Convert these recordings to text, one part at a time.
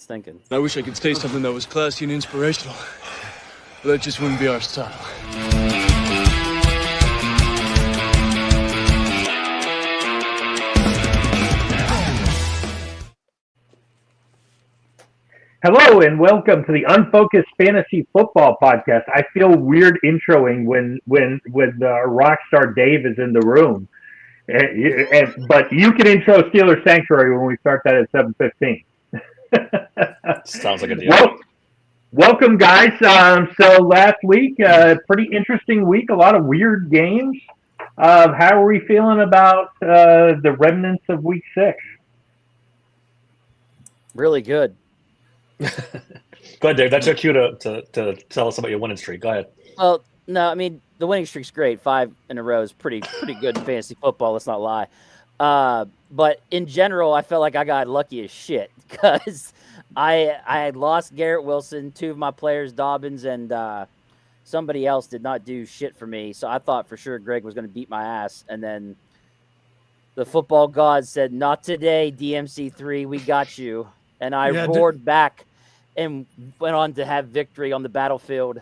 thinking. I wish I could say something that was classy and inspirational, but that just wouldn't be our style. Hello and welcome to the Unfocused Fantasy Football Podcast. I feel weird introing when Rockstar Dave is in the room, but you can intro Steelers Sanctuary when we start that at 7:15. Sounds like a deal. Welcome, guys. So last week, pretty interesting week. A lot of weird games. How are we feeling about the remnants of Week 6? Really good. Go ahead, Dave. That's your cue to tell us about your winning streak. Go ahead. Well, no, I mean the winning streak's great. 5 in a row is pretty good in fantasy football. Let's not lie. But in general, I felt like I got lucky as shit because I had lost Garrett Wilson, 2 of my players, Dobbins and somebody else, did not do shit for me. So I thought for sure Greg was going to beat my ass, and then the football god said, "Not today, DMC3. We got you." And I roared back and went on to have victory on the battlefield.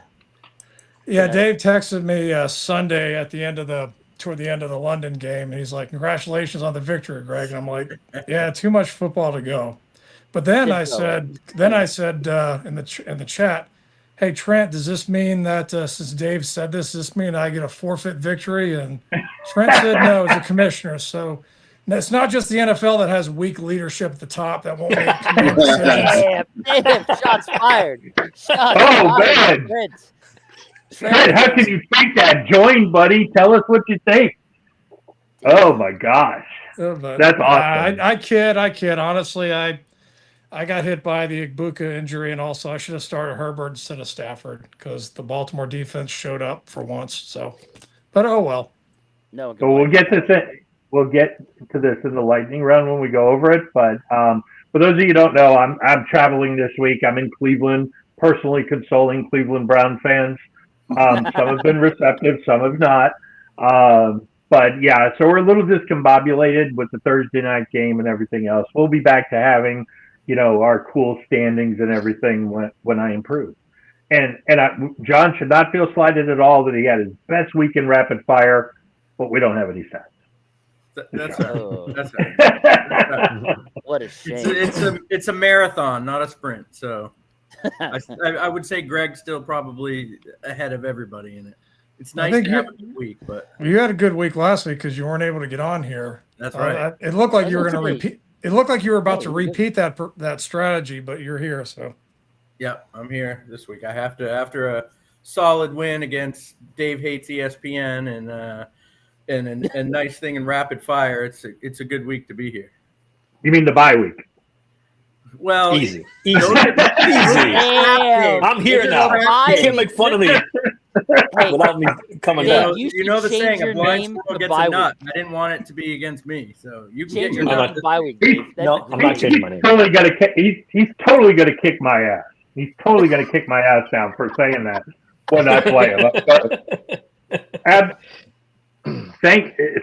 Yeah, Dave texted me Sunday toward the end of the London game, and he's like, "Congratulations on the victory, Greg." And I'm like, "Yeah, too much football to go." But then I said in the chat, "Hey Trent, does this mean that since Dave said this, does this mean I get a forfeit victory?" And Trent said no as a commissioner. So it's not just the NFL that has weak leadership at the top that won't make decisions. Damn, shots fired. Man. Trent, how can you think that? Join, buddy. Tell us what you think. Oh, my gosh. That's awesome. I kid. Honestly, I got hit by the Igbuka injury, and also I should have started Herbert instead of Stafford because the Baltimore defense showed up for once. So, but oh well. No. So we'll get to this in the lightning round when we go over it. But for those of you who don't know, I'm traveling this week. I'm in Cleveland, personally consoling Cleveland Brown fans. Some have been receptive, some have not. But yeah, so we're a little discombobulated with the Thursday night game and everything else. We'll be back to having, our cool standings and everything when I improve. And John should not feel slighted at all that he had his best week in rapid fire, but we don't have any stats. That's right. What a shame. It's a marathon, not a sprint. So I would say Greg's still probably ahead of everybody in it. It's nice to have a good week, but you had a good week last week because you weren't able to get on here. That's right. It looked like you were going to repeat. It looked like you were about to repeat that strategy, but you're here. So, yeah, I'm here this week. I have to after a solid win against Dave Hates ESPN and nice thing in rapid fire. It's a good week to be here. You mean the bye week? Well, easy. I'm here now. You can't make fun of me without me coming down. You know the saying, a blind squirrel gets a nut. I didn't want it to be against me, so you can get your nut. Bye week. No, I'm not changing my name. He's totally gonna kick my ass. He's totally gonna kick my ass down for saying that when I play him.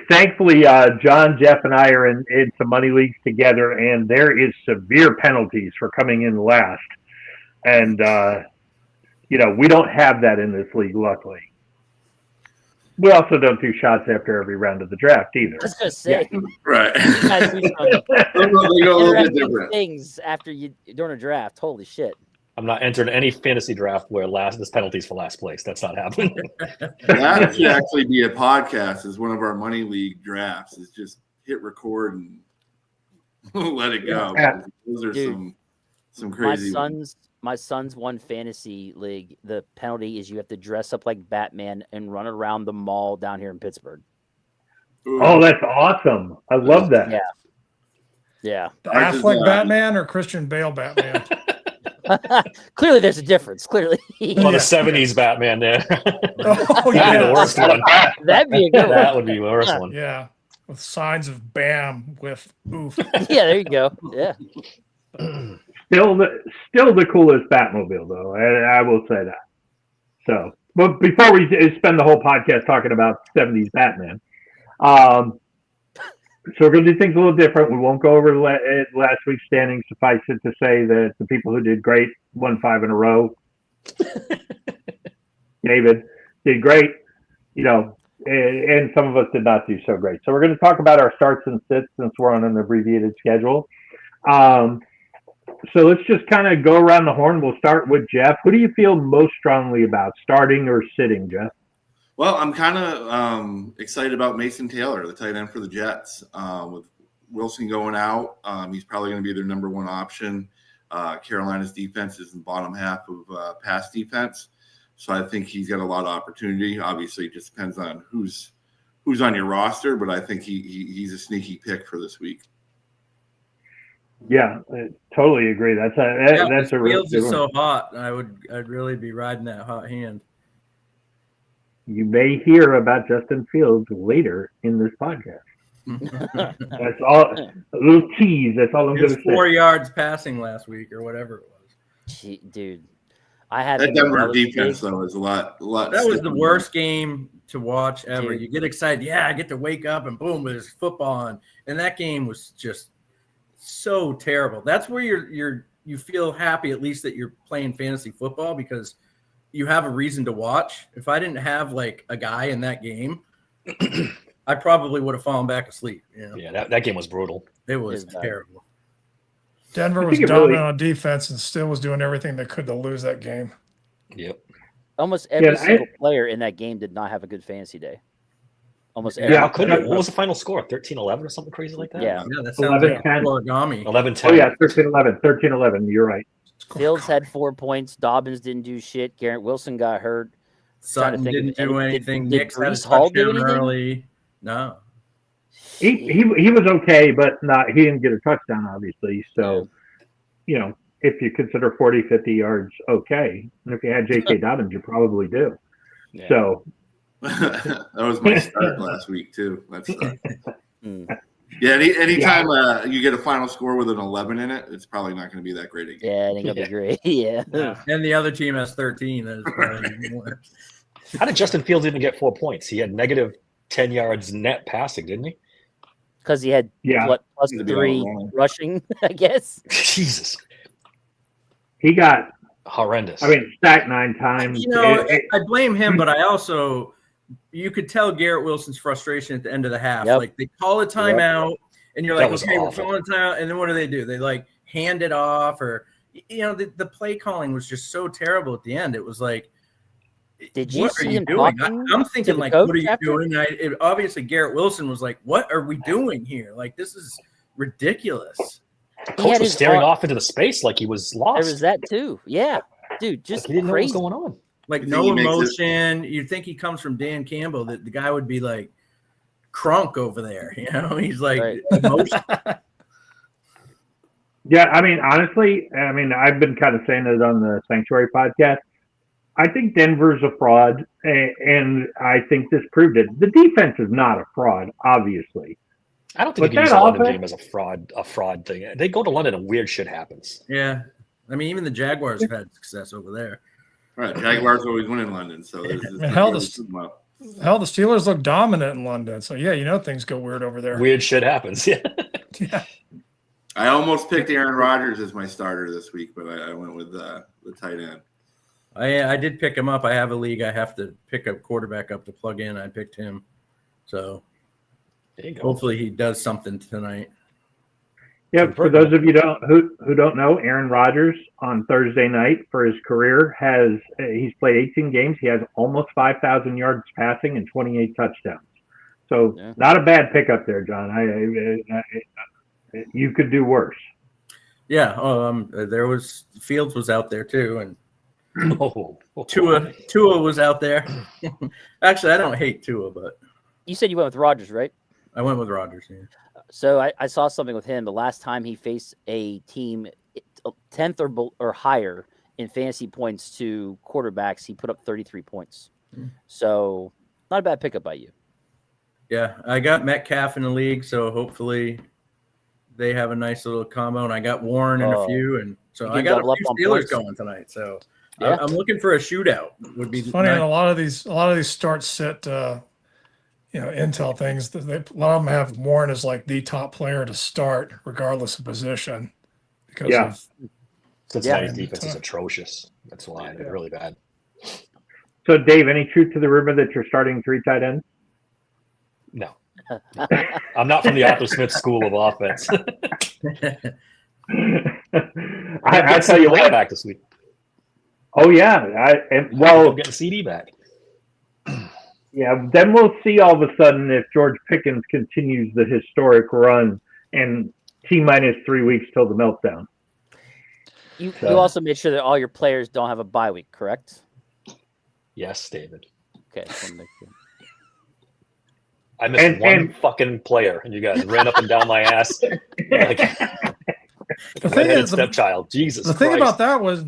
Thankfully, John, Jeff, and I are in some money leagues together, and there is severe penalties for coming in last. And, we don't have that in this league, luckily. We also don't do shots after every round of the draft either. I was going to say. Yeah. Right. You guys do some interesting things after during a draft. Holy shit. I'm not entering any fantasy draft where there's penalties for last place. That's not happening. That should actually be a podcast as one of our money league drafts. Is just hit record and let it go. Yeah. Those are some crazy. My son's one fantasy league. The penalty is you have to dress up like Batman and run around the mall down here in Pittsburgh. Ooh. Oh, that's awesome! I love that. Yeah. The Affleck Batman or Christian Bale Batman? Clearly, there's a difference. Clearly, well, the '70s Batman there. Oh, That'd be the worst one. That'd be a good one. That would be the worst one. Yeah, with signs of BAM with oof. Yeah, there you go. Yeah. Still the coolest Batmobile, though. I will say that. So, but before we spend the whole podcast talking about '70s Batman, So we're going to do things a little different. We won't go over last week's standings. Suffice it to say that the people who did great won 5 in a row. David did great, and some of us did not do so great. So we're going to talk about our starts and sits since we're on an abbreviated schedule. So let's just kind of go around the horn. We'll start with Jeff. Who do you feel most strongly about, starting or sitting, Jeff? Well, I'm kind of excited about Mason Taylor, the tight end for the Jets. With Wilson going out, he's probably going to be their number one option. Carolina's defense is in the bottom half of pass defense, so I think he's got a lot of opportunity. Obviously, it just depends on who's on your roster, but I think he's a sneaky pick for this week. Yeah, I totally agree. That's a real Fields is so hot. I'd really be riding that hot hand. You may hear about Justin Fields later in this podcast. That's all. A little tease. That's all I'm going to say. 4 yards passing last week or whatever it was. Gee, dude, I had that Denver defense though is a lot. That was the worst game to watch ever. Dude. You get excited, I get to wake up and boom, there's football on, and that game was just so terrible. That's where you feel happy at least that you're playing fantasy football because you have a reason to watch. If I didn't have like a guy in that game, I probably would have fallen back asleep. Yeah, that game was brutal. It was terrible. Denver was dominant on defense and still was doing everything they could to lose that game. Yep. Almost every single player in that game did not have a good fantasy day. Almost every. How could it? What was the final score? 13-11 or something crazy like that? Yeah, that sounds like origami. 11-10. Oh yeah, 13-11. 13-11. You're right. Fields had 4 points. Dobbins didn't do shit. Garrett Wilson got hurt. Sutton didn't do anything. Nick had a Hall do touchdown anything? early. No. He was okay, but he didn't get a touchdown, obviously. So, if you consider 40, 50 yards okay, and if you had J.K. Dobbins, you probably do. Yeah. So. That was my start last week, too. That's yeah, anytime you get a final score with an 11 in it, it's probably not going to be that great again. Yeah, it ain't going to be great. Yeah. And the other team has 13. That is probably more. How did Justin Fields even get 4 points? He had negative 10 yards net passing, didn't he? Because he had plus 3 rushing, I guess. Jesus. He got horrendous. I mean, stacked 9 times. I blame him, but I also you could tell Garrett Wilson's frustration at the end of the half. Yep. Like they call a timeout, and you're like, okay, we're calling a timeout, and then what do? They like hand it off, or the play calling was just so terrible at the end. It was like, did you what see are you him doing? talking I'm thinking like, coach what are you after? doing? Obviously Garrett Wilson was like, what are we doing here? Like this is ridiculous. The coach was staring off into the space like he was lost. There was that too. Yeah, dude, just he didn't crazy. know what was going on. Like no emotion. You'd think he comes from Dan Campbell, that the guy would be like crunk over there. He's like emotion. Yeah, I mean, honestly, I've been kind of saying it on the Sanctuary podcast. I think Denver's a fraud, and I think this proved it. The defense is not a fraud, obviously. I don't think you can use the London game as a fraud thing. They go to London and weird shit happens. Yeah. I mean, even the Jaguars have had success over there. Right, Jaguars always win in London, so hell, the Steelers look dominant in London, so things go weird over there. Weird shit happens, yeah. I almost picked Aaron Rodgers as my starter this week, but I went with the tight end. I did pick him up. I have a league. I have to pick a quarterback up to plug in. I picked him, so hopefully he does something tonight. Yeah, for those of you who don't know, Aaron Rodgers on Thursday night for his career he's played 18 games. He has almost 5,000 yards passing and 28 touchdowns. So not a bad pickup there, John. You could do worse. Yeah. There was Fields was out there too, and Tua was out there. Actually, I don't hate Tua, but you said you went with Rodgers, right? I went with Rodgers. Yeah. So I saw something with him. The last time he faced a team 10th or higher in fantasy points to quarterbacks, he put up 33 points. So not a bad pickup by you. Yeah, I got Metcalf in the league, so hopefully they have a nice little combo. And I got Warren in a few, and so I got a few Steelers going tonight. So I'm looking for a shootout. Would be funny. nice. And a lot of these start sit. intel things. A lot of them have Warren as like the top player to start, regardless of position, because Yeah. of Cincinnati's Yeah. defense is atrocious. That's why it's really bad. So, Dave, any truth to the rumor that you're starting 3 tight ends? No, I'm not from the Arthur Smith school of offense. I tell you what. Back this week. Oh yeah, I'm getting the CD back. Yeah, then we'll see all of a sudden if George Pickens continues the historic run and T-minus 3 weeks till the meltdown. You also made sure that all your players don't have a bye week, correct? Yes, David. Okay. Just wanna make sure. I missed one fucking player, and you guys ran up and down my ass like The thing is, stepchild. Jesus. The thing about that was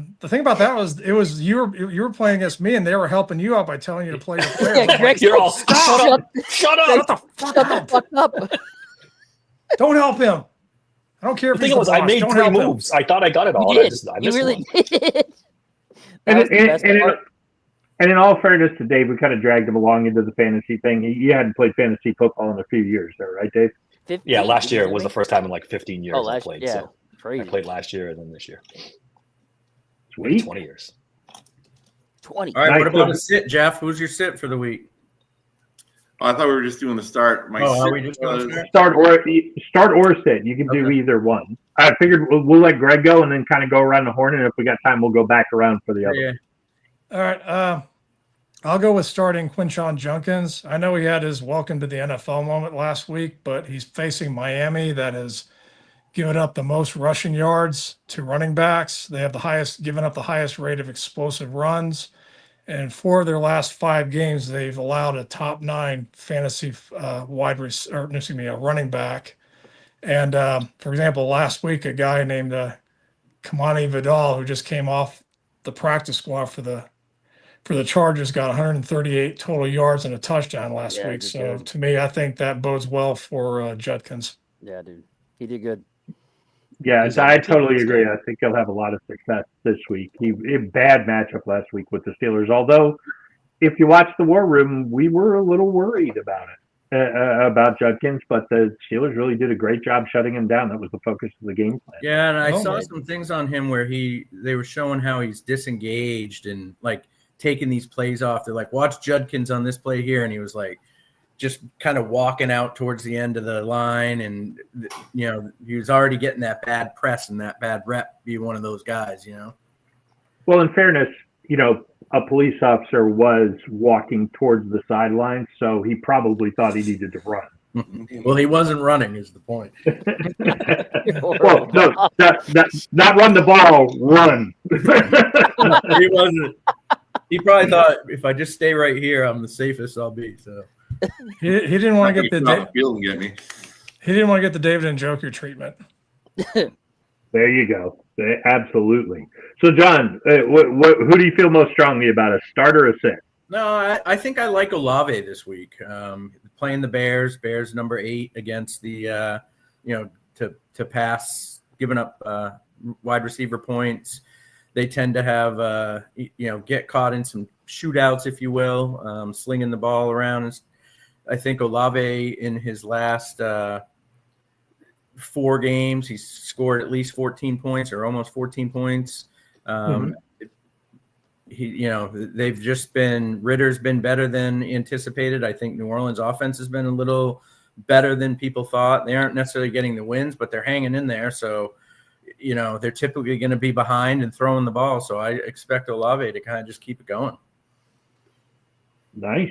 it was you were playing against me, and they were helping you out by telling you to play your players. Yeah, Greg, You're all shut up. Shut up. Shut the fuck up. Don't help him. I don't care if The he's thing was, I made Don't 3 help him. moves. I thought I got it all. You and did. I You missed really one. did. And, That was the best part. and in all fairness to Dave, we kind of dragged him along into the fantasy thing. He hadn't played fantasy football in a few years, though, right, Dave? 15, Yeah, last year didn't was the they? first time in like 15 years I played. Yeah, So crazy. I played last year and then this year. Sweet. 20 years. 20. All right, Nice. what about a sit, Jeff? Who's your sit for the week? Oh, I thought we were just doing the start. My Are sit we just was- doing start? Start or sit. You can do Okay. either one. I figured we'll let Greg go and then kind of go around the horn, and if we got time, we'll go back around for the other. Yeah. All right. I'll go with starting Quinshon Junkins. I know he had his welcome to the NFL moment last week, but he's facing Miami that has given up the most rushing yards to running backs. They have given up the highest rate of explosive runs. And 4 of their last 5 games, they've allowed a top 9 fantasy running back. And for example, last week, a guy named Kamani Vidal, who just came off the practice squad for the Chargers, got 138 total yards and a touchdown last Yeah, week. he did So good. to me, I think that bodes well for Judkins. Yeah, dude. He did good. Yeah, He's on I the team. totally agree. I think he'll have a lot of success this week. A bad matchup last week with the Steelers. Although, if you watch the War Room, we were a little worried about Judkins, but the Steelers really did a great job shutting him down. That was the focus of the game plan. Yeah, and I Oh, saw man. some things on him where they were showing how he's disengaged and like taking these plays off. They're like, watch Judkins on this play here, and he was like just kind of walking out towards the end of the line, and he was already getting that bad press and that bad rep. Be one of those guys, Well, in fairness, a police officer was walking towards the sidelines, so he probably thought he needed to run. Well, he wasn't running, is the point. Well, no, not run the ball, run. He wasn't. He probably thought if I just stay right here, I'm the safest I'll be. So He didn't want to get Get off the field and get me. he didn't want to get the David and Joker treatment. There you go. Absolutely. So, John, who do you feel most strongly about, a start or a sit? no, I think I like Olave this week. Playing the Bears. Bears number 8 against the to pass, giving up wide receiver points. They tend to have get caught in some shootouts, if you will, slinging the ball around. I think Olave in his last 4 games, he's scored at least 14 points or almost 14 points. They've just been, Ritter's been better than anticipated. I think New Orleans offense has been a little better than people thought. They aren't necessarily getting the wins, but they're hanging in there. So, they're typically going to be behind and throwing the ball. So I expect Olave to kind of just keep it going. Nice.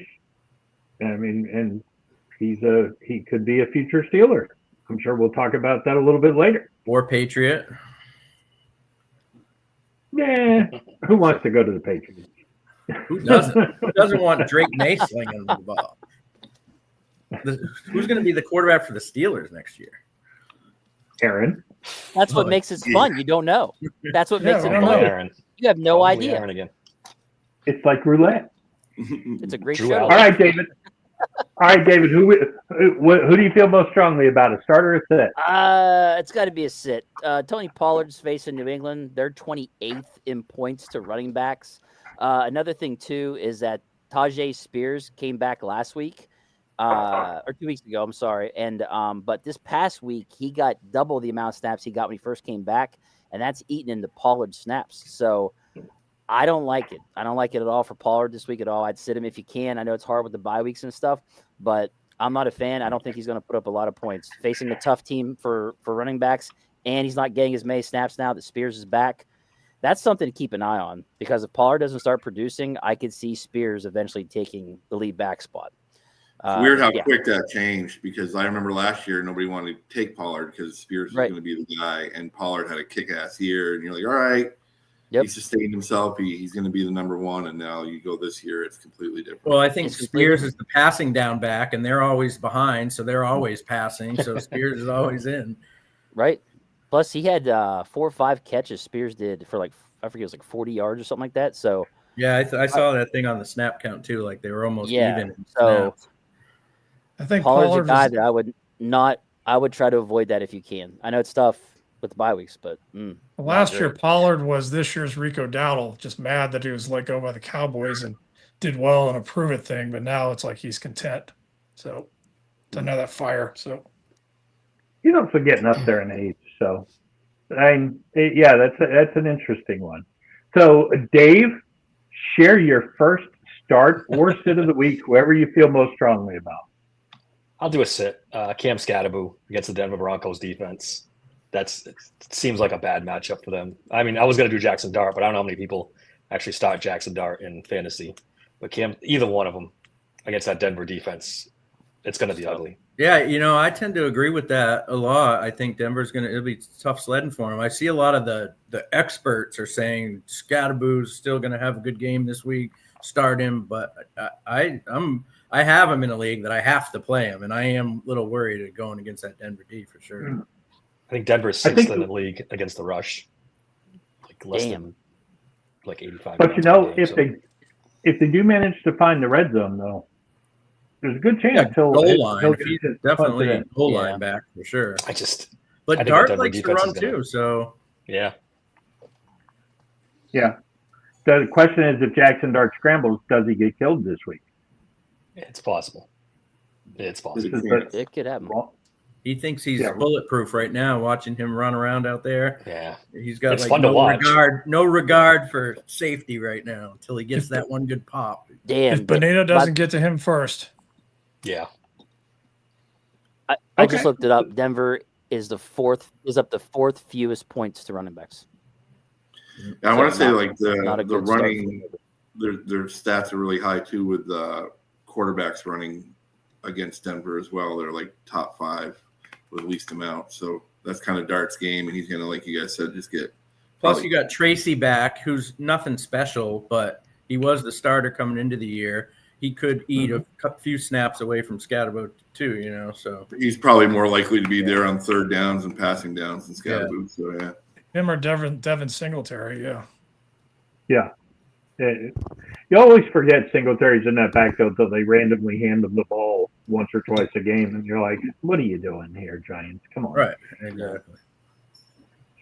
I mean, and he could be a future Steeler. I'm sure we'll talk about that a little bit later. Or Patriot. Yeah. Who wants to go to the Patriots? Who doesn't? Who doesn't want Drake May slinging the ball? Who's going to be the quarterback for the Steelers next year? Aaron. That's what makes it fun. You don't know. That's what makes it I don't fun. know. Aaron. You have no Probably idea. Aaron again. It's like roulette. It's a great Drew show. All right, David. Who do you feel most strongly about, a starter or a sit? It's got to be a sit. Tony Pollard's facing New England. They're 28th in points to running backs. Another thing, too, is that Tajay Spears came back last week, or 2 weeks ago. I'm sorry. And but this past week he got double the amount of snaps he got when he first came back, and that's eaten into Pollard snaps. So I don't like it. I don't like it at all for Pollard this week at all. I'd sit him if you can. I know it's hard with the bye weeks and stuff, but I'm not a fan. I don't think he's going to put up a lot of points facing a tough team for running backs, and he's not getting as many snaps now that Spears is back. That's something to keep an eye on, because if Pollard doesn't start producing, I could see Spears eventually taking the lead back spot. It's weird how quick that changed, because I remember last year nobody wanted to take Pollard because Spears was going to be the guy, and Pollard had a kick-ass year, and you're like, all right. Yep. He sustained himself. He's going to be the number one, and now you go this year, it's completely different. Well, I think Spears is the passing down back, and they're always behind, so they're always passing. So Spears is always in. Right. Plus, he had 4 or 5 catches. Spears did for I forget, it was like 40 yards or something like that. So yeah, I saw that thing on the snap count too. Like they were almost even. So snaps. I think Pollard's a guy that I would try to avoid that if you can. I know it's tough with the bye weeks, but last year Pollard was this year's Rico Dowdle, just mad that he was let go by the Cowboys and did well in a prove it thing, but now it's like he's content. So doesn't have that fire. So he's also getting up there in age. So that's an interesting one. So Dave, share your first start or sit of the week, whoever you feel most strongly about. I'll do a sit. Cam Scatterbu against the Denver Broncos defense. It seems like a bad matchup for them. I mean, I was going to do Jackson Dart, but I don't know how many people actually start Jackson Dart in fantasy. But Cam, either one of them against that Denver defense, it's going to be ugly. Yeah, I tend to agree with that a lot. I think it'll be tough sledding for him. I see a lot of the experts are saying Scatterbu's still going to have a good game this week. Start him, but I have him in a league that I have to play him, and I am a little worried going against that Denver D for sure. I think Denver's sixth in the league against the rush, like less than like 85. But if they do manage to find the red zone, though, there's a good chance goal line. He's definitely a goal line back for sure. But Dart likes to run too, so yeah. The question is, if Jackson Dart scrambles, does he get killed this week? It's possible. It could happen. He thinks he's bulletproof right now, watching him run around out there. Yeah. He's got no regard for safety right now until he gets that one good pop. Damn. If Bonino doesn't get to him first. Yeah. I just looked it up. Denver is up the fourth fewest points to running backs. Yeah, I want to say the running, their stats are really high too with quarterbacks running against Denver as well. They're like top 5 with least amount. So that's kind of Dart's game, and he's going to, like you guys said, just get. Plus, you got Tracy back, who's nothing special, but he was the starter coming into the year. He could eat a few snaps away from Scatterbo too, So he's probably more likely to be there on third downs and passing downs than Scatterbo. Yeah. So yeah. Him or Devin Singletary, Yeah. You always forget Singletary's in that backfield until they randomly hand them the ball once or twice a game, and you're like, what are you doing here, Giants? Come on. Right, exactly.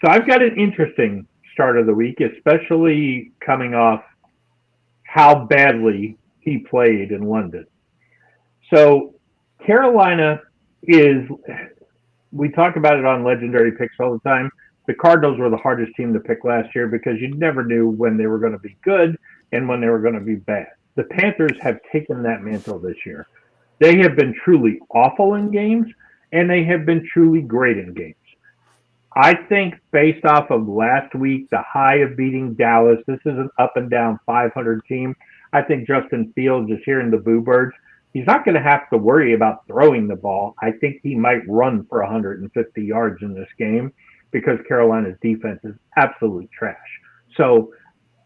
So I've got an interesting start of the week, especially coming off how badly he played in London. So Carolina we talk about it on Legendary Picks all the time. The Cardinals were the hardest team to pick last year because you never knew when they were going to be good and when they were going to be bad. The Panthers have taken that mantle this year. They have been truly awful in games, and they have been truly great in games. I think based off of last week, the high of beating Dallas, this is an up and down 500 team. I think Justin Fields is hearing the boo birds. He's not going to have to worry about throwing the ball. I think he might run for 150 yards in this game, because Carolina's defense is absolute trash. So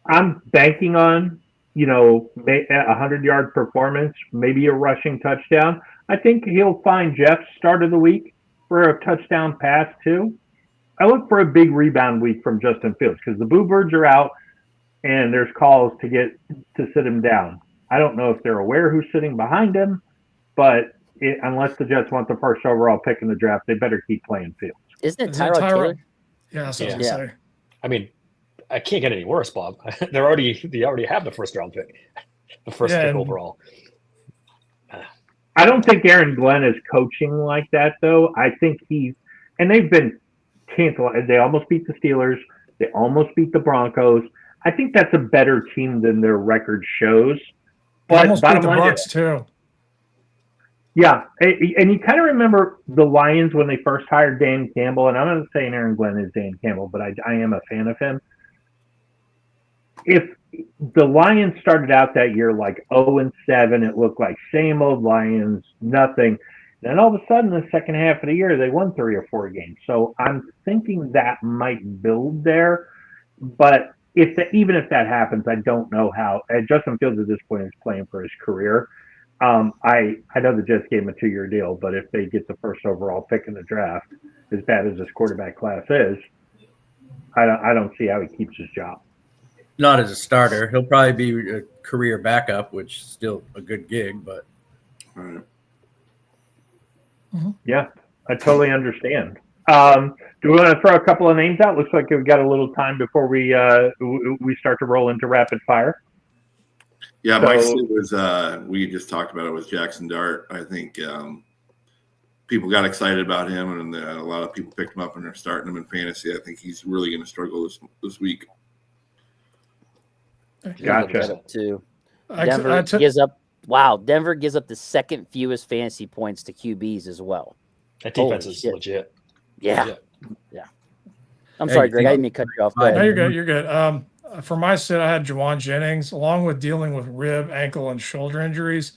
I'm banking on, a 100-yard performance, maybe a rushing touchdown. I think he'll find Jeff's start of the week for a touchdown pass too. I look for a big rebound week from Justin Fields because the Boo Birds are out and there's calls to sit him down. I don't know if they're aware who's sitting behind him, but unless the Jets want the first overall pick in the draft, they better keep playing Fields. Isn't it Tyrod Taylor? Yeah, that's what I was going to say. I mean, I can't get any worse, Bob. They already have the first round pick, the first pick overall. I don't think Aaron Glenn is coaching like that, though. I think and they've been canceled. They almost beat the Steelers. They almost beat the Broncos. I think that's a better team than their record shows. They But almost beat bottom the line, Bucks too. yeah, and you kind of remember the Lions when they first hired Dan Campbell, and I'm not saying Aaron Glenn is Dan Campbell, but I am a fan of him. If the Lions started out that year like 0-7, it looked like same old Lions, nothing. Then all of a sudden, the second half of the year, they won 3 or 4 games. So I'm thinking that might build there. But even if that happens, I don't know how. Justin Fields at this point is playing for his career. I know the Jets gave him a 2-year deal, but if they get the first overall pick in the draft, as bad as this quarterback class is, I don't see how he keeps his job. Not as a starter. He'll probably be a career backup, which is still a good gig, but. All right. Yeah, I totally understand. Do we want to throw a couple of names out? Looks like we've got a little time before we start to roll into rapid fire. Yeah, my sit was we just talked about it, was Jackson Dart. I think people got excited about him, and a lot of people picked him up and are starting him in fantasy. I think he's really going to struggle this week. Gotcha. Too. Denver gives up. Wow, Denver gives up the second fewest fantasy points to QBs as well. That defense is legit. Yeah, legit. yeah. I'm sorry, Greg. I didn't mean to cut you off. No, you're good. You're good. For my sit, I had Juwan Jennings, along with dealing with rib, ankle, and shoulder injuries.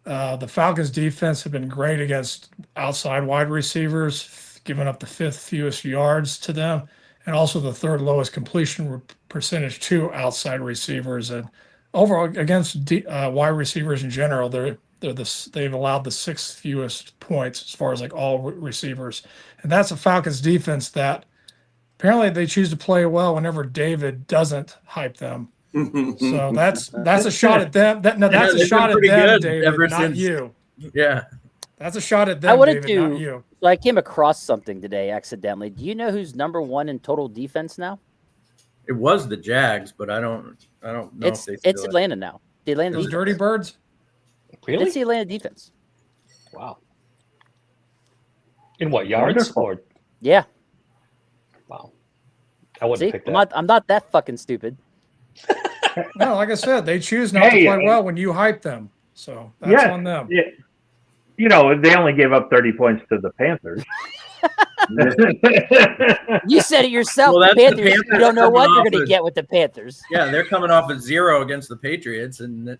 The Falcons' defense have been great against outside wide receivers, giving up the 5th fewest yards to them, and also the 3rd lowest completion percentage to outside receivers. And overall, against wide receivers in general, they've allowed the 6th fewest points as far as like all receivers, and that's a Falcons defense that apparently they choose to play well whenever David doesn't hype them. So that's a shot at them. That's a shot at them, David, not you. Yeah, that's a shot at them, David, not you. So I came across something today accidentally. Do you know who's number 1 in total defense now? It was the Jags, but I don't know if they. It's Atlanta now. The Atlanta Those Dirty Birds. Really? It's the Atlanta defense. Wow. In what, yards? Or yeah. Wow. I wouldn't pick that. I'm not that fucking stupid. No, like I said, they choose not to play well when you hype them. So that's on them. Yeah. You know, they only gave up 30 points to the Panthers. You said it yourself. Well, the Panthers, you don't know what you're going to get with the Panthers. Yeah, they're coming off a 0 against the Patriots and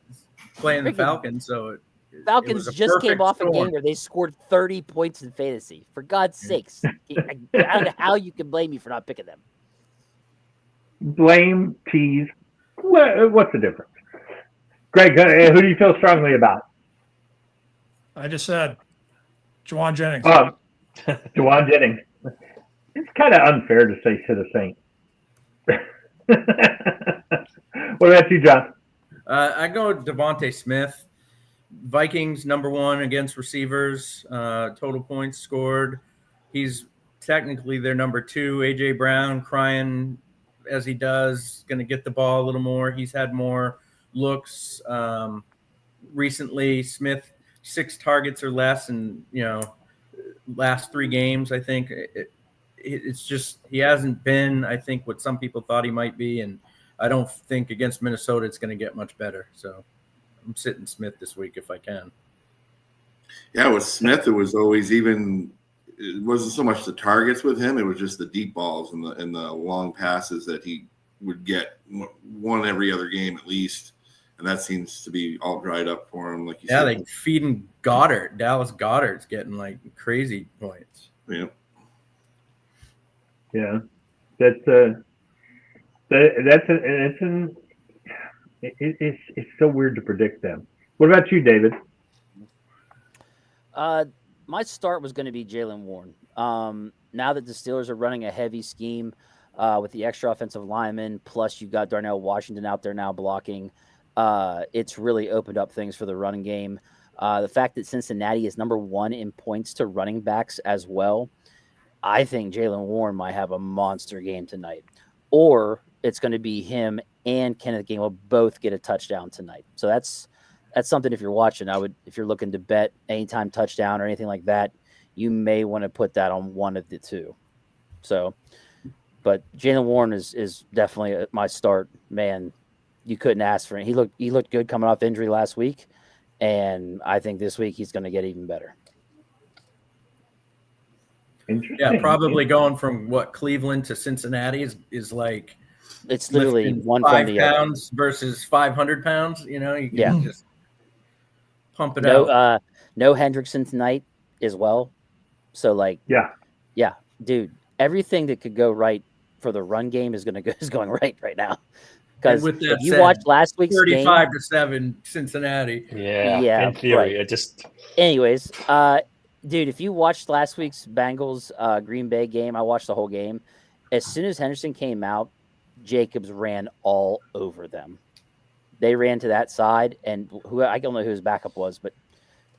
playing the Falcons. So Falcons just came off a game where they scored 30 points in fantasy. For God's sakes. I don't know how you can blame me for not picking them. Blame, tease. What's the difference? Greg, who do you feel strongly about? I just said Juwan Jennings. Juwan Jennings. It's kind of unfair to say to the Saint. What about you, John? I go Devontae Smith. Vikings #1 against receivers. Total points scored. He's technically their #2. AJ Brown crying as he does, going to get the ball a little more. He's had more looks recently. Smith 6 targets or less, and last 3 games. I think it's just he hasn't been, I think, what some people thought he might be, and I don't think against Minnesota it's going to get much better. So I'm sitting Smith this week if I can. Yeah, with Smith, it was always it wasn't so much the targets with him; it was just the deep balls and the long passes that he would get one every other game at least, and that seems to be all dried up for him. Like you said, yeah, they feeding Goddard. Dallas Goddard's getting like crazy points. Yeah, yeah, it's so weird to predict them. What about you, David? My start was going to be Jaylen Warren. Now that the Steelers are running a heavy scheme with the extra offensive linemen, plus you've got Darnell Washington out there now blocking, it's really opened up things for the running game. The fact that Cincinnati is #1 in points to running backs as well, I think Jaylen Warren might have a monster game tonight. Or it's going to be him and Kenneth Gainwell both get a touchdown tonight. So that's that's something if you're watching, if you're looking to bet anytime touchdown or anything like that, you may want to put that on one of the two. So, but Jaylen Warren is definitely my start. Man, you couldn't ask for it. He looked good coming off injury last week, and I think this week he's going to get even better. Interesting. Yeah, probably going from Cleveland to Cincinnati is like it's literally one 5 from the pounds versus 500 pounds. You can just pump it out. No Hendrickson tonight as well. So yeah, dude, everything that could go right for the run game is going right now. Because if you watched last week's 35-7 Cincinnati. Yeah. In theory, right. It just. Anyways, dude, if you watched last week's Bengals Green Bay game, I watched the whole game. As soon as Henderson came out, Jacobs ran all over them. They ran to that side, and I don't know who his backup was, but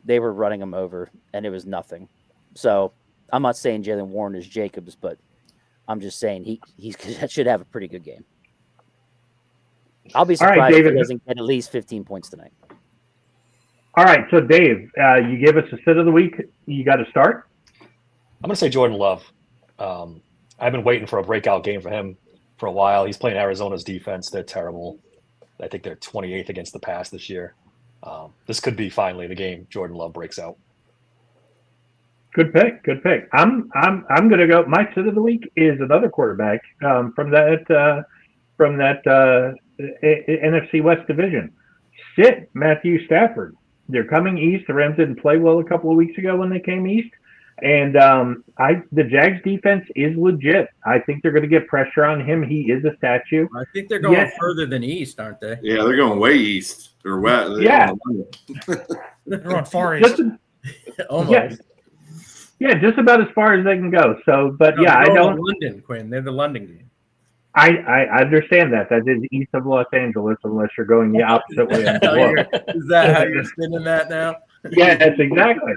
they were running him over, and it was nothing. So I'm not saying Jaylen Warren is Jacobs, but I'm just saying he should have a pretty good game. I'll be surprised if he doesn't get at least 15 points tonight. All right, so Dave, you gave us a sit of the week. You got to start. I'm going to say Jordan Love. I've been waiting for a breakout game for him for a while. He's playing Arizona's defense. They're terrible. I think they're 28th against the pass this year. This could be finally the game Jordan Love breaks out. Good pick. I'm going to go. My sit of the week is another quarterback from that NFC West division. Sit Matthew Stafford. They're coming east. The Rams didn't play well a couple of weeks ago when they came east. And the Jags defense is legit. I think they're going to get pressure on him. He is a statue. I think they're going further than east, aren't they? Yeah, they're going way east. They're west. They're going far east. Almost. Yeah, just about as far as they can go. So, but no, I don't. London, Quinn. They're the London game. I understand that. That is east of Los Angeles, unless you're going the opposite way. Is that how you're spinning that now? Yeah, that's exactly.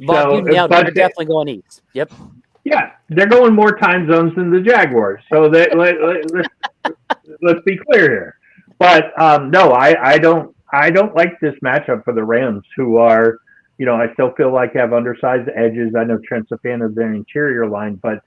But they're definitely going east. Yep. Yeah, they're going more time zones than the Jaguars. So let's be clear here. But no, I don't like this matchup for the Rams, who are, I still feel like have undersized edges. I know Trent's a fan of their interior line, but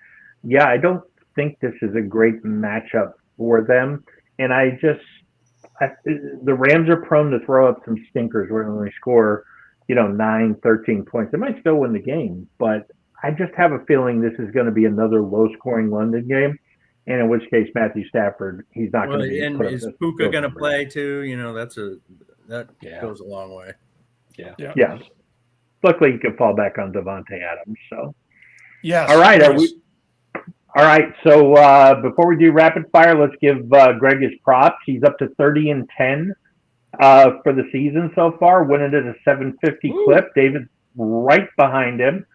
yeah, I don't think this is a great matchup for them. And the Rams are prone to throw up some stinkers where they score 9, 13 points. They might still win the game, but I just have a feeling this is going to be another low-scoring London game, and in which case Matthew Stafford, he's not going to be. And is Puka going to play too? That goes a long way. Yeah. Luckily, he could fall back on Devontae Adams. So, yes. All right. All right. So before we do rapid fire, let's give Greg his props. He's up to 30-10. For the season so far, winning at a 750 clip. David's right behind him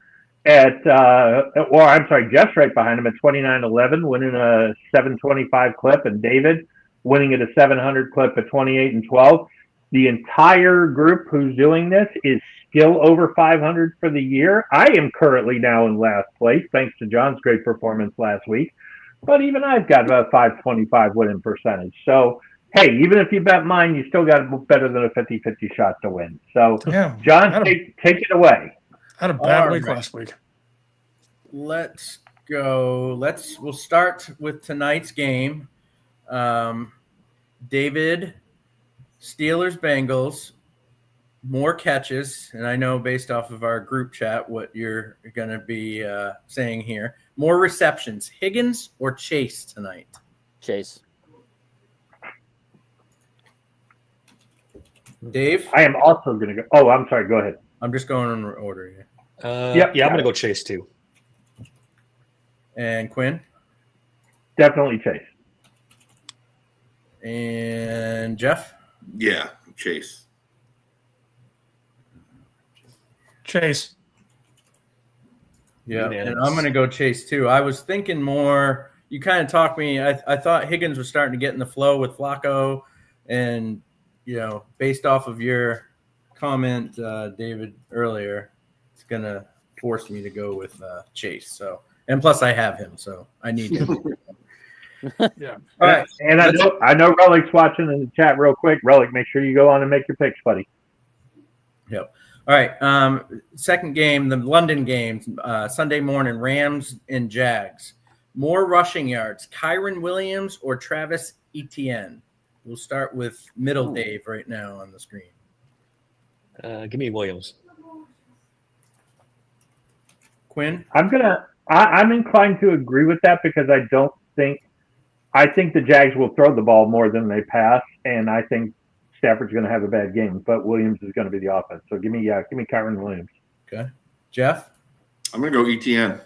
Jeff's right behind him at 29-11, winning a 725 clip, and David winning at a 700 clip at 28-12. The entire group who's doing this is still over 500 for the year. I am currently now in last place, thanks to John's great performance last week. But even I've got about 525 winning percentage. So, hey, even if you bet mine, you still got better than a 50-50 shot to win. So, John, take it away. I had a bad week last week. Let's go. We'll start with tonight's game. David, Steelers, Bengals, more catches. And I know based off of our group chat what you're going to be saying here. More receptions, Higgins or Chase tonight? Chase. Dave? I am also going to go. Oh, I'm sorry. Go ahead. I'm just going in order here. Yeah, I'm going to go Chase too. And Quinn? Definitely Chase. And Jeff? Yeah, Chase. Chase. Yeah, and I'm going to go Chase too. I was thinking more. You kind of talked me. I thought Higgins was starting to get in the flow with Flacco, and based off of your comment, David, earlier, it's going to force me to go with Chase. So, and plus I have him, so I need him. Yeah. All right. And I know Relic's watching in the chat real quick. Relic, make sure you go on and make your picks, buddy. Yep. All right. Second game, the London games, Sunday morning, Rams and Jags. More rushing yards, Kyron Williams or Travis Etienne? We'll start with middle Dave right now on the screen. Give me Williams. Quinn? I'm inclined to agree with that because I think the Jags will throw the ball more than they pass, and I think Stafford's going to have a bad game, but Williams is going to be the offense. So give me Kyron Williams. Okay. Jeff? I'm going to go ETN.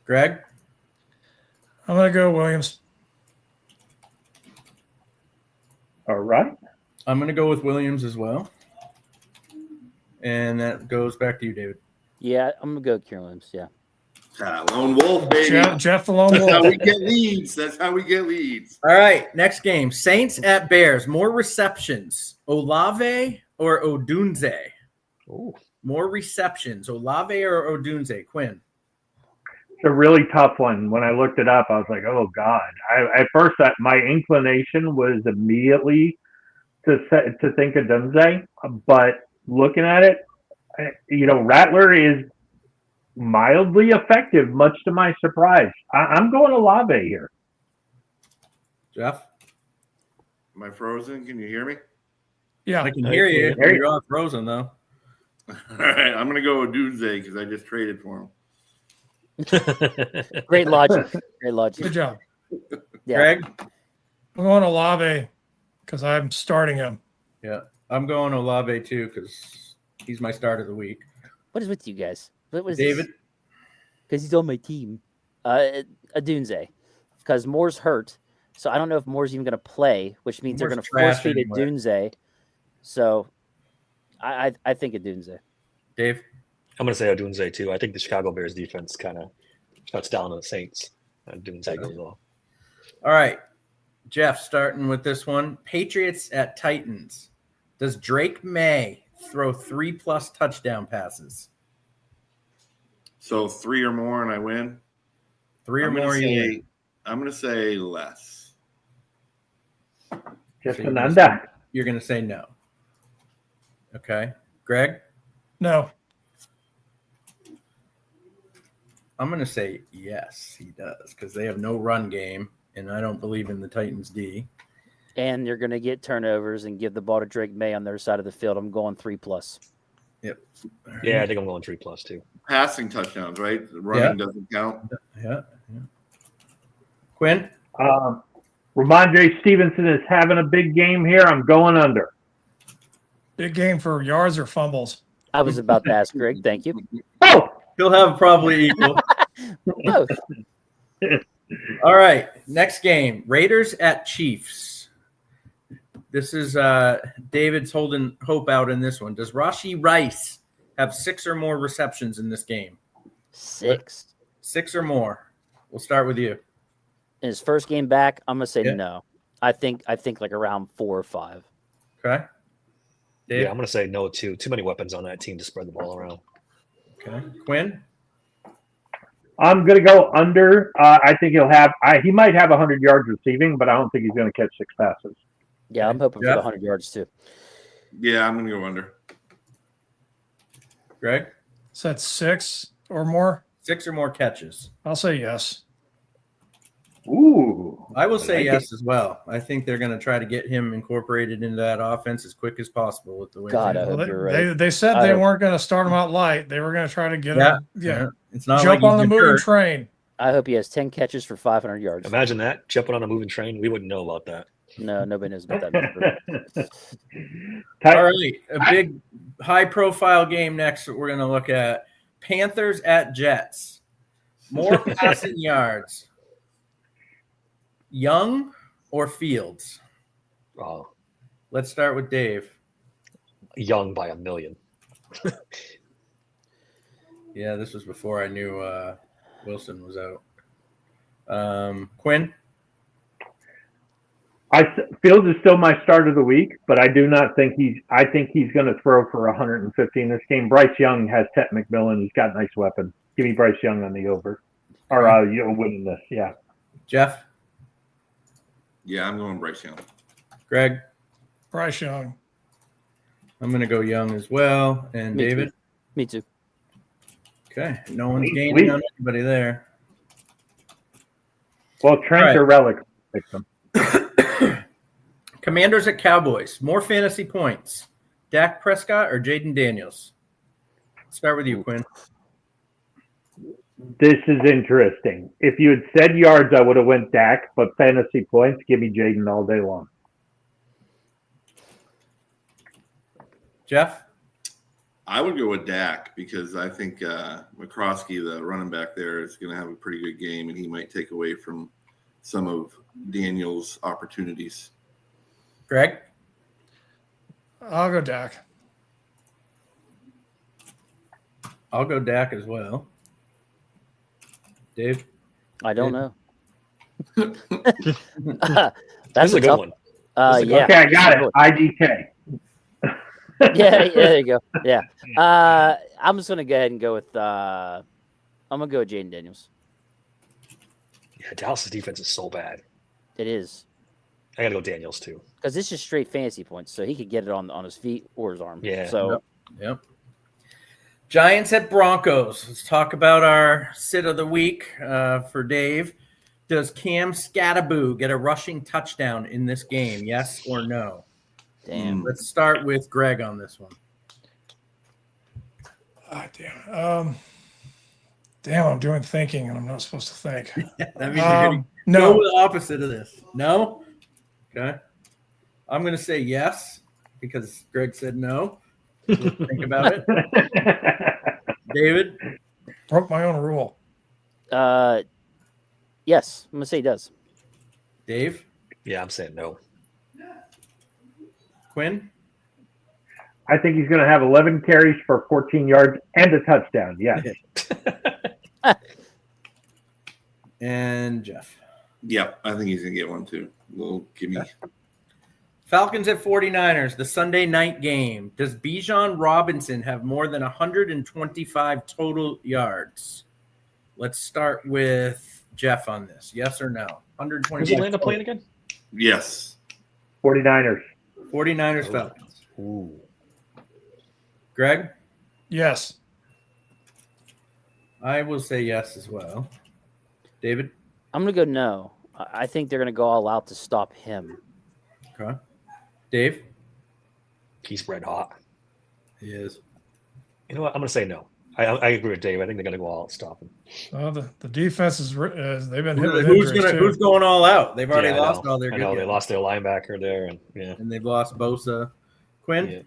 Greg? I'm going to go Williams. All right. I'm going to go with Williams as well. And that goes back to you, David. Yeah, I'm gonna go Kieran Williams. Yeah. Lone Wolf, baby. Jeff the Lone That's how Wolf. we get leads. That's how we get leads. All right, next game. Saints at Bears. More receptions, Olave or Odunze? Ooh. More receptions, Olave or Odunze? Quinn? It's a really tough one. When I looked it up, I was like, oh, God. At first, my inclination was immediately to think of Dunze, but looking at it, Rattler is mildly effective, much to my surprise. I'm going Olave here. Jeff? Am I frozen? Can you hear me? Yeah. I can hear you. You're all frozen, though. All right. I'm going to go with Dudze because I just traded for him. Great logic. Great logic. Good job. Yeah. Greg? I'm going Olave because I'm starting him. Yeah. I'm going Olave, too, because he's my start of the week. What is with you guys? What is David? Because he's on my team. Adunze. Because Moore's hurt. So I don't know if Moore's even going to play, which means they're Moore's going to force feed anyway. Adunze. So I think Adunze. Dave? I'm going to say Odunze too. I think the Chicago Bears defense kind of shuts down the Saints. Odunze goes well. All right. Jeff, starting with this one. Patriots at Titans. Does Drake May throw 3+ touchdown passes? So 3 or more and I win? 3 or more, you win. I'm going to say less. Just So an under. You're going to say no. Okay. Greg? No. I'm going to say yes, he does, because they have no run game, and I don't believe in the Titans D. And you're going to get turnovers and give the ball to Drake May on their side of the field. I'm going 3+. Yep. Yeah, I think I'm going 3+ too. Passing touchdowns, right? The running doesn't count. Yeah. Quinn? Ramondre Stevenson is having a big game here. I'm going under. Big game for yards or fumbles. I was about to ask Greg. Thank you. Oh, He'll have probably equal. Both. All right. Next game. Raiders at Chiefs. This is David's holding hope out in this one. Does Rashee Rice have 6 or more receptions in this game? 6. 6 or more. We'll start with you. In his first game back, I'm going to say Yeah. no. I think like around 4 or 5. Okay. Dave? Yeah, I'm going to say no too. Too many weapons on that team to spread the ball around. Okay. Quinn? I'm going to go under. I think he might have 100 yards receiving, but I don't think he's going to catch 6 passes. Yeah, I'm hoping for Jeff? the 100 yards too. Yeah, I'm going to go under. Greg? So that's 6 or more. 6 or more catches. I'll say yes. Ooh. I will say like yes as well. I think they're going to try to get him incorporated into that offense as quick as possible with the way. God, I Well, hope you're right. they said I they hope- weren't going to start him out light. They were going to try to get him. Yeah. It's not Jump like on the he's been moving hurt. train. I hope he has 10 catches for 500 yards. Imagine that, jumping on a moving train. We wouldn't know about that. No, nobody knows about that number. All right, a big high-profile game next that we're going to look at. Panthers at Jets. More passing yards. Young or Fields? Oh, Let's start with Dave. Young by a million. Yeah, this was before I knew Wilson was out. Quinn? Fields is still my start of the week, but I do not think I think he's going to throw for 150 in this game. Bryce Young has Ted McMillan. He's got nice weapons. Give me Bryce Young on the over, or winning this. Yeah. Jeff? Yeah, I'm going Bryce Young. Greg? Bryce Young. I'm going to go Young as well. And Me David? Too. Me too. Okay. No one's Sweet, gaining sweet. on anybody there. Well, Trent All right. or Relic picked them. Commanders at Cowboys. More fantasy points. Dak Prescott or Jaden Daniels? Start with you, Quinn. This is interesting. If you had said yards, I would have went Dak, but fantasy points, give me Jaden all day long. Jeff? I would go with Dak because I think McCroskey, the running back there, is going to have a pretty good game, and he might take away from some of Daniel's opportunities. Greg? I'll go Dak. I'll go Dak as well. Dave? I don't know. That's That's a good tough one. Yeah. Okay, I got it. IDK. Yeah, there you go. Yeah. I'm just gonna go ahead and go with I'm gonna go with Jaden Daniels. Yeah, Dallas' defense is so bad. It is. I got to go Daniels too. Because it's just straight fantasy points, so he could get it on his feet or his arm. Yeah. So Yep. Giants at Broncos. Let's talk about our sit of the week for Dave. Does Cam Scattaboo get a rushing touchdown in this game? Yes or no? damn. Let's start with Greg on this one. Damn. Damn, I'm doing thinking, and I'm not supposed to think. That means you're going to No. go with the opposite of this. No? Okay. I'm going to say yes because Greg said no. Let's think about it. David? Broke my own rule. Yes, I'm gonna say he does. Dave? Yeah, I'm saying no. Quinn? I think he's going to have 11 carries for 14 yards and a touchdown. Yes. And Jeff? Yep, I think he's going to get one too. Well, give me. Falcons at 49ers, the Sunday night game. Does Bijan Robinson have more than 125 total yards? Let's start with Jeff on this. Yes or no? Who's 125. Atlanta playing again? Yes. 49ers. 49ers Falcons. Ooh. Greg? Yes. I will say yes as well. David? I'm gonna go no. I think they're gonna go all out to stop him. Okay. Dave? He's red hot. He is. You know what? I'm going to say no. I agree with Dave. I think they're going to go all out stop him. Well, the defense is they've been hit with Who's injuries too. who's going all out? They've already Yeah, I lost know. all their I good know they guys. lost their linebacker there, and yeah. And they've lost Bosa. Quinn? Yeah.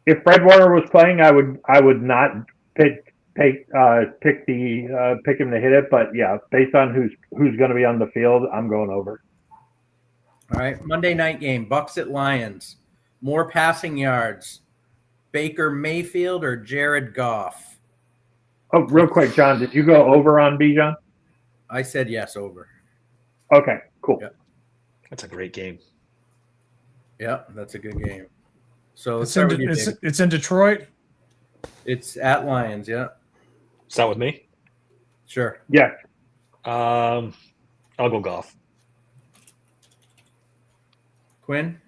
If Fred Warner was playing, I would not pick him to hit it. But yeah, based on who's going to be on the field, I'm going over. All right. Monday night game. Bucks at Lions. More passing yards. Baker Mayfield or Jared Goff? Oh, real quick, John, did you go over on Bijan? I said yes, over. Okay, cool. Yeah. That's a great game. Yeah, that's a good game. So let's start with you, David. It's in Detroit. It's at Lions, yeah. Start with me. Sure. Yes. I'll go Goff. Quinn?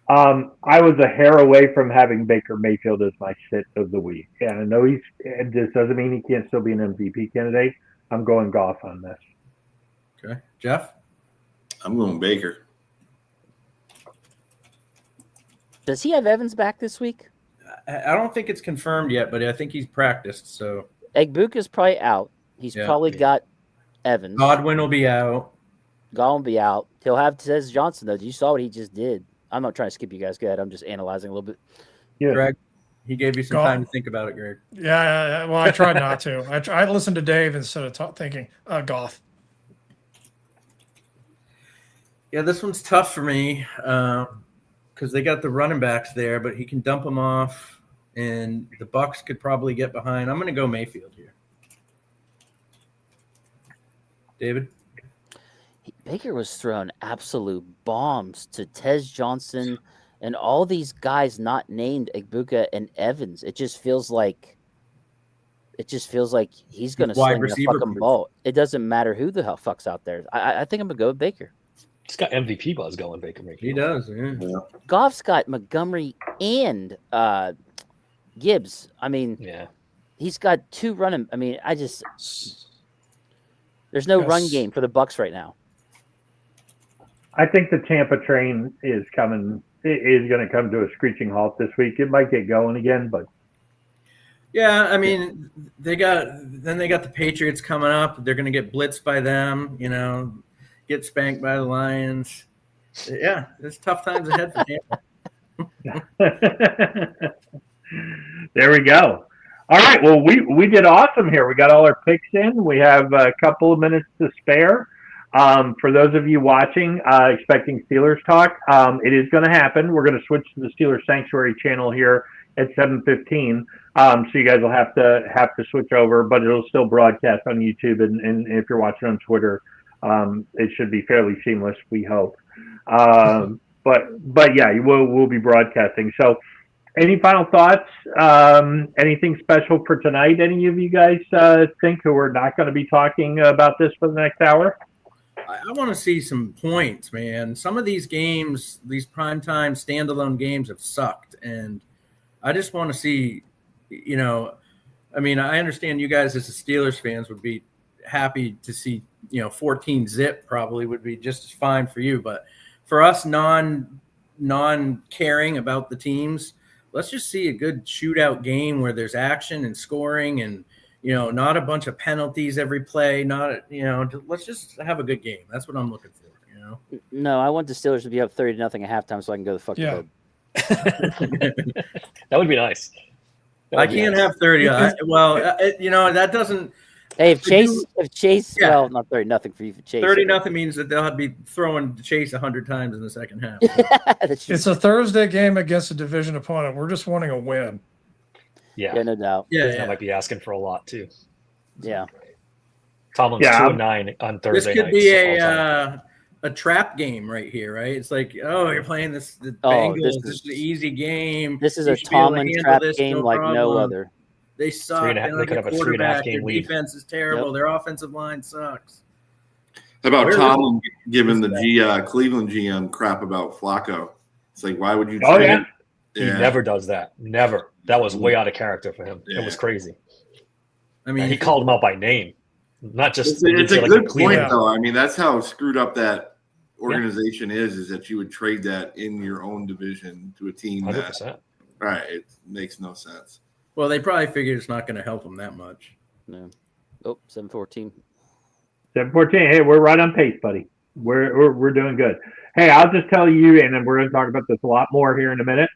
I was a hair away from having Baker Mayfield as my sit of the week. And I know this doesn't mean he can't still be an MVP candidate. I'm going Goff on this. Okay. Jeff? I'm going Baker. Does he have Evans back this week? I don't think it's confirmed yet, but I think he's practiced. So Egbuka's probably out. He's Yeah. probably got Evans. Godwin will be out. Gone will be out. He'll have Tez Johnson though. You saw what he just did. I'm not trying to skip you guys. Go ahead. I'm just analyzing a little bit. Yeah. Greg, he gave you some Goff. time to think about it, Greg. Yeah. Well, I tried not to. I listened to Dave instead of thinking Goff. Yeah, this one's tough for me because they got the running backs there, but he can dump them off, and the Bucks could probably get behind. I'm going to go Mayfield here. David? Baker was throwing absolute bombs to Tez Johnson and all these guys not named Egbuka and Evans. It just feels like he's going to Wide sling the receiver fucking proof. ball. It doesn't matter who the hell fuck's out there. I think I'm going to go with Baker. He's got MVP buzz going, Baker Mayfield. He does. Yeah. Goff's got Montgomery and Gibbs. I mean, Yeah. he's got 2 running. I mean, there's no run game for the Bucs right now. I think the Tampa train is going to come to a screeching halt this week. It might get going again, but Yeah, I mean, they got the Patriots coming up. They're going to get blitzed by them, get spanked by the Lions. Yeah, there's tough times ahead for Tampa. there we go. All right, well, we did awesome here. We got all our picks in. We have a couple of minutes to spare. For those of you watching, expecting Steelers talk, it is going to happen. We're going to switch to the Steelers Sanctuary channel here at 7:15. So you guys will have to switch over, but it'll still broadcast on YouTube, and if you're watching on Twitter, it should be fairly seamless. We hope. But yeah, we'll be broadcasting. So, any final thoughts? Anything special for tonight? Any of you guys think who are not going to be talking about this for the next hour? I want to see some points, man. Some of these games, these primetime standalone games have sucked. And I just want to see, I mean, I understand you guys as the Steelers fans would be happy to see, 14 zip probably would be just as fine for you. But for us non-caring about the teams, let's just see a good shootout game where there's action and scoring and, not a bunch of penalties every play. Let's just have a good game. That's what I'm looking for. No, I want the Steelers to be up 30-0 at halftime so I can go the fuck to bed. That would be nice. I can't have 30. That doesn't. Hey, if Chase, well, not 30-0 for you. For Chase, 30-0 means that they'll be throwing Chase 100 times in the second half. It's a Thursday game against a division opponent. We're just wanting a win. Yeah, no doubt. I might be asking for a lot too. Yeah. Tomlin's 2-9 on Thursday. This could be a trap game right here, right? It's like, you're playing the Bengals. This is an easy game. This is a Tomlin trap game like no other. They suck. They could have a 3.5 game lead. Their defense is terrible. Yep. Their offensive line sucks. How about Tomlin giving the Cleveland GM crap about Flacco? It's like, why would you trade him? He never does that. Never. That was way out of character for him. Yeah. It was crazy. I mean, he called him out by name, not just. It's a good point, though. I mean, that's how screwed up that organization is that you would trade that in your own division to a team 100%. that, right? It makes no sense. Well, they probably figured it's not going to help them that much. No. Oh, 7:14. 7:14. Hey, we're right on pace, buddy. We're doing good. Hey, I'll just tell you, and then we're going to talk about this a lot more here in a minute.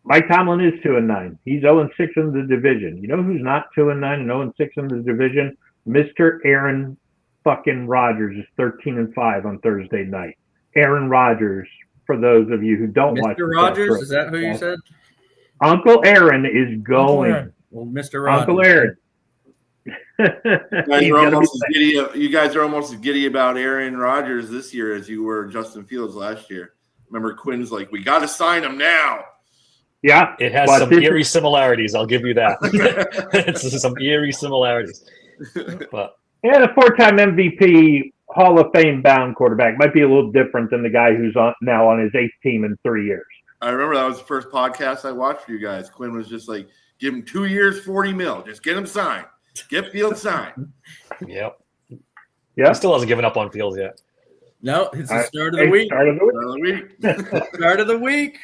Mike Tomlin is 2-9. He's 0-6 in the division. You know who's not 2-9 and 0-6 in the division? Mr. Aaron fucking Rodgers is 13-5 on Thursday night. Aaron Rodgers, for those of you who don't watch. Mr. Rodgers, is that who you said? Uncle Aaron is going. Well, Mr. Rodgers. Uncle Aaron. You guys are almost as giddy about Aaron Rodgers this year as you were Justin Fields last year. Remember, Quinn's like, we got to sign him now. Yeah. It has some eerie similarities. I'll give you that. It's some eerie similarities. But the 4-time MVP, Hall of Fame bound quarterback might be a little different than the guy who's now on his 8th team in 3 years. I remember that was the first podcast I watched for you guys. Quinn was just like, give him 2 years, $40 million. Just get him signed. Get Fields signed. Yep. Yeah. He still hasn't given up on Fields yet. No, it's the start of the week. Start of the week. Start of the week.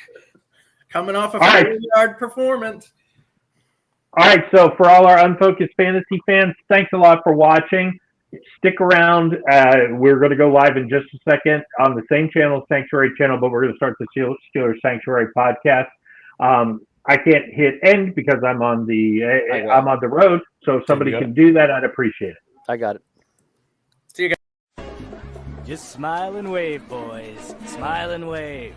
Coming off a 40-yard performance. All right, so for all our Unfocused fantasy fans, thanks a lot for watching. Stick around. We're going to go live in just a second on the same channel, Sanctuary channel, but we're going to start the Steelers Sanctuary podcast. I can't hit end because I'm on the road, so if somebody can do that, I'd appreciate it. I got it. See you guys. Just smile and wave, boys. Smile and wave.